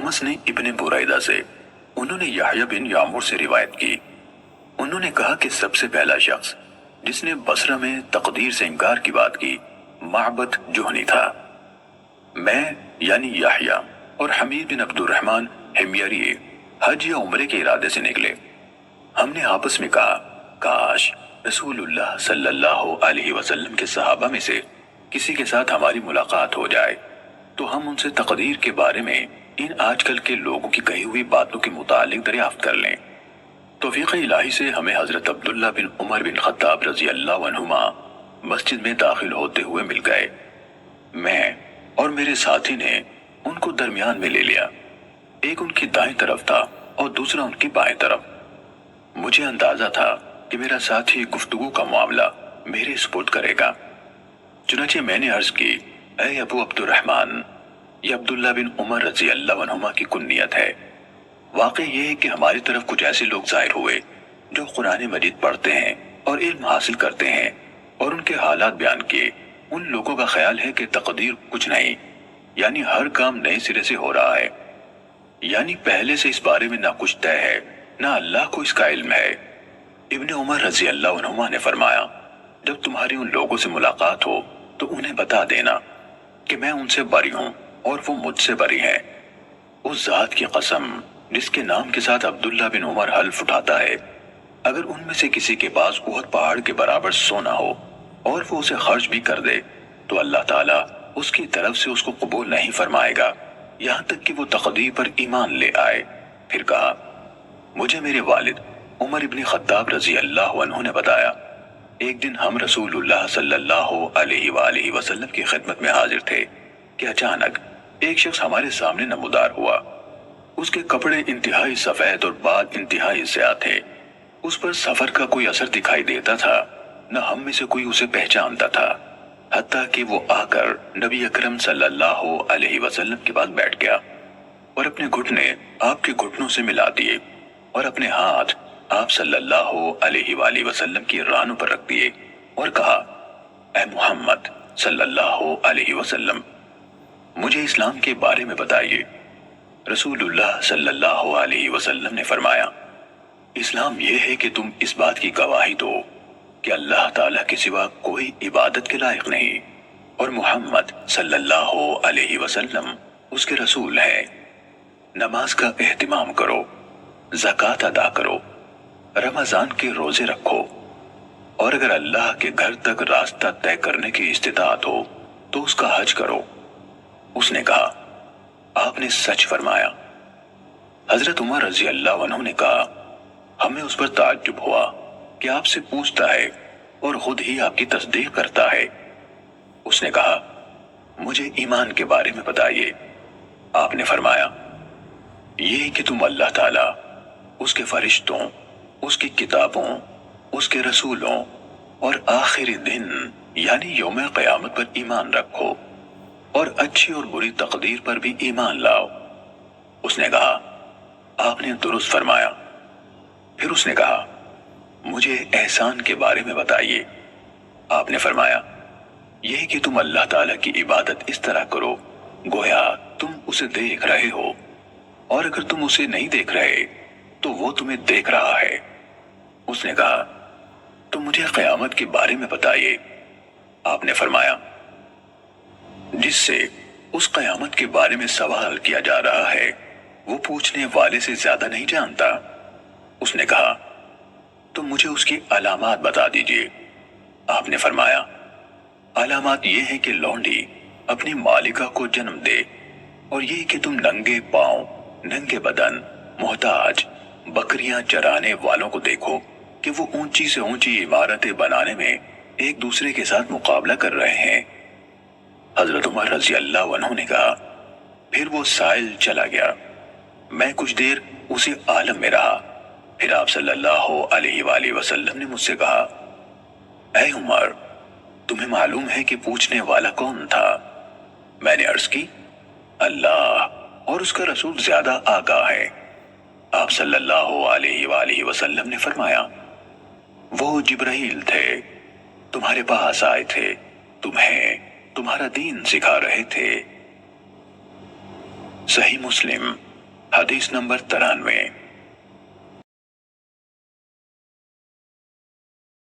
अहमस ने इब्ने बुरैदा से, उन्होंने यहया बिन यामुर से रिवायत की। उन्होंने कहा कि सबसे पहला शख्स जिसने बसरा में तकदीर से इनकार की बात की माबद जुहनी था। मैं यानी यहया और हमीद बिन अब्दुर्रहमान हिमयरी हज या उम्रे के इरादे से निकले। हमने आपस में कहा, काश रसूलुल्लाह सल्लल्लाहु अलैहि वसल्लम के सहाबा में से किसी के साथ हमारी मुलाकात हो जाए तो हम उनसे तकदीर के बारे में इन आजकल के लोगों की कही हुई बातों के मुतालिक दरियाफ्त कर लें। तौफीक इलाही से हमें हजरत अब्दुल्ला बिन उमर बिन खत्ताब रजी अल्लाह अन्हुमा मस्जिद में दाखिल होते हुए मिल गए। मैं और मेरे साथी ने उनको दरमियान में ले लिया। एक उनकी दाएं तरफ था और दूसरा उनकी बाएं तरफ। मुझे अंदाजा था कि मेरा साथी गुफ्तगू का मामला मेरे सुपुर्द करेगा। चुनांचे मैंने अर्ज की, ऐ अबू अब्दुर्रहमान, ये अब्दुल्ला बिन उमर रजी अल्लाह अन्हुमा की कुन्नियत है। वाकई ये है कि हमारी तरफ कुछ ऐसे लोग जाहिर हुए जो कुरान मजीद पढ़ते हैं और इल्म हासिल करते हैं, और उनके हालात बयान किए। उन लोगों का ख्याल है कि तकदीर कुछ नहीं, यानी हर काम नए सिरे से हो रहा है, यानी पहले से इस बारे में ना कुछ तय है ना अल्लाह को इसका इल्म है। इब्ने उमर रजी अल्लाह अन्हुमा ने फरमाया, जब तुम्हारी उन लोगों से मुलाकात हो तो उन्हें बता देना कि मैं उनसे बरी हूं और वो मुझसे बरी हैं। उस जात की कसम जिसके नाम के साथ अब्दुल्ला बिन उमर हल्फ उठाता है, अगर उनमें से किसी के पास उहद पहाड़ के बराबर सोना हो और वो उसे खर्च भी कर दे तो अल्लाह ताला उसकी तरफ से उसको कबूल नहीं फरमाएगा यहाँ तक कि वो तकदीर पर ईमान ले आए। फिर कहा, मुझे मेरे वालिद उमर इब्न खत्ताब रजी अल्लाह अन्हु ने बताया, एक दिन हम रसूलुल्लाह सल्लल्लाहु अलैहि वसल्लम की खिदमत में हाजिर थे कि अचानक एक शख्स हमारे सामने नमूदार हुआ। उसके कपड़े इंतहाई सफेद और बाल इंतहाई ज़्यादा थे। उस पर सफर का कोई असर दिखाई देता था, न हम में से कोई उसे पहचानता था, हत्ता कि वो आकर नबी अकरम सल्लल्लाहु अलैहि वसल्लम के पास बैठ गया और अपने घुटने आपके घुटनों से मिला दिए और अपने हाथ आप सल्लल्लाहु अलैहि वसल्लम की रानों पर रख दिए और कहा, ऐ मोहम्मद सल्लल्लाहु अलैहि वसल्लम, मुझे इस्लाम के बारे में बताइए। रसूलुल्लाह सल्लल्लाहु अलैहि वसल्लम ने फरमाया, इस्लाम यह है कि तुम इस बात की गवाही दो कि अल्लाह ताला के सिवा कोई इबादत के लायक नहीं और मोहम्मद सल्लल्लाहु अलैहि वसल्लम उसके रसूल हैं। नमाज का एहतिमाम करो, ज़कात अदा करो, रमजान के रोजे रखो, और अगर अल्लाह के घर तक रास्ता तय करने की इस्तिताअत हो तो उसका हज करो। उसने कहा, आपने सच फरमाया। हजरत उमर रजी अल्लाह अन्हु ने कहा, हमें उस पर ताज्जुब हुआ कि आपसे पूछता है और खुद ही आपकी तस्दीक करता है। उसने कहा, मुझे ईमान के बारे में बताइए। आपने फरमाया, ये कि तुम अल्लाह ताला, उसके फरिश्तों, उसकी किताबों, उसके रसूलों और आखिरी दिन यानी यौम क़यामत पर ईमान रखो और अच्छी और बुरी तकदीर पर भी ईमान लाओ। उसने कहा, आपने दुरुस्त फरमाया। फिर उसने कहा, मुझे एहसान के बारे में बताइए। आपने फरमाया, यह कि तुम अल्लाह ताला की इबादत इस तरह करो गोया तुम उसे देख रहे हो, और अगर तुम उसे नहीं देख रहे तो वो तुम्हें देख रहा है। उसने कहा, तो मुझे क़यामत के बारे में बताइए। आपने फरमाया, जिससे उस क़यामत के बारे में सवाल किया जा रहा है वो पूछने वाले से ज्यादा नहीं जानता। उसने कहा, तो मुझे उसकी अलामात बता दीजिए। आपने फरमाया, अलामात ये है कि लौंडी अपनी मालिका को जन्म दे, और ये कि तुम नंगे पांव, नंगे बदन, मोहताज बकरियां चराने वालों को देखो कि वो ऊंची से ऊंची इमारतें बनाने में एक दूसरे के साथ मुकाबला कर रहे हैं। हजरत उमर रजी अल्लाह अन्हु ने कहा, फिर वो साइल चला गया। मैं कुछ देर उसी आलम में रहा। फिर आप सल्लल्लाहु अलैहि वसल्लम ने मुझसे कहा, ऐ उमर, तुम्हें मालूम है कि पूछने वाला कौन था? मैंने अर्ज की, अल्लाह और उसका रसूल ज्यादा आगाह है। आप सल्लल्लाहु अलैहि वसल्लम ने फरमाया, वो जिब्राइल थे, तुम्हारे पास आए थे, तुम्हें तुम्हारा दीन सिखा रहे थे। सही मुस्लिम حدیث نمبر 93